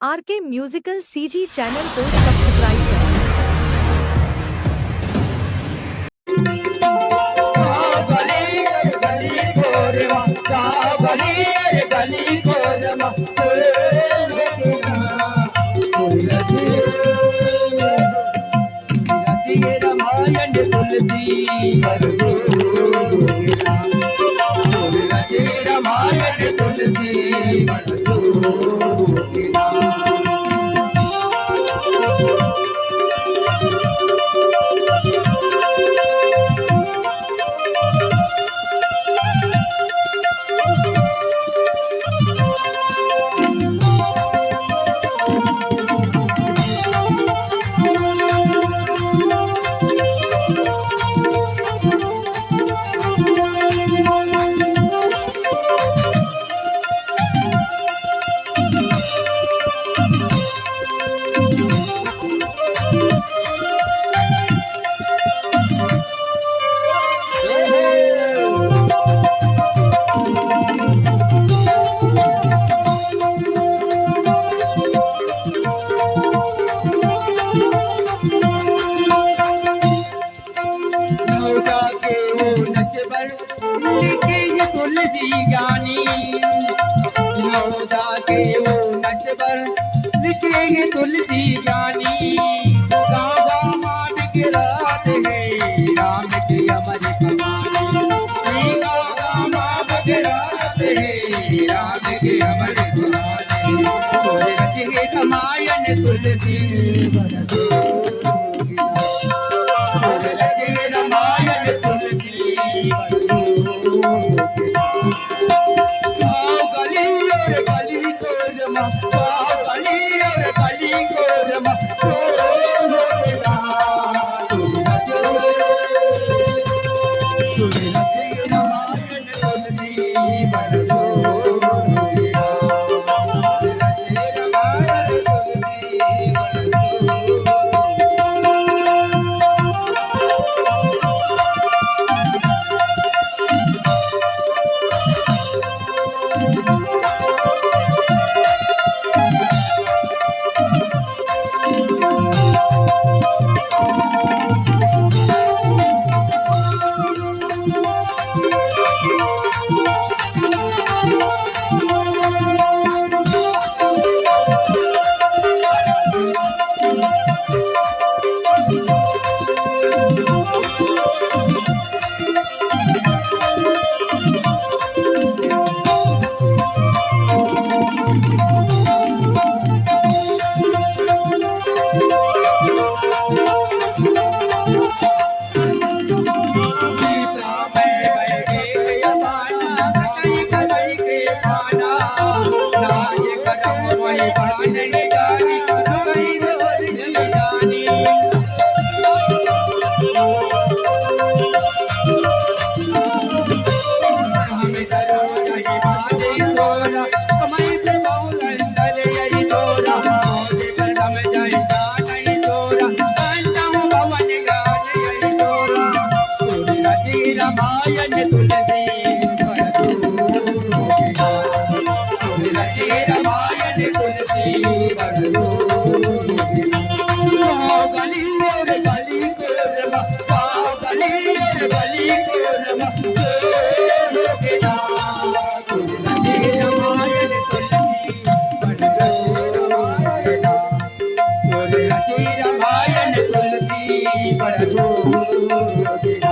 R K musical CG channel को subscribe करें। रामायण तुलसी रामायण तुलसी तुलसी गानी के वो नच पर लिखेंगे तुलसी गानी राधा मान के रात है राम के अमर कहानी राधा मान के रात है राम के अमर कहानी रचे रामायण तुलसी रामायण तुलसी रामायण तुलसी रामायण तुलसी गली और गली कोरमा गली और गली कोरमा रामायण तुलसी रामायण तुलसी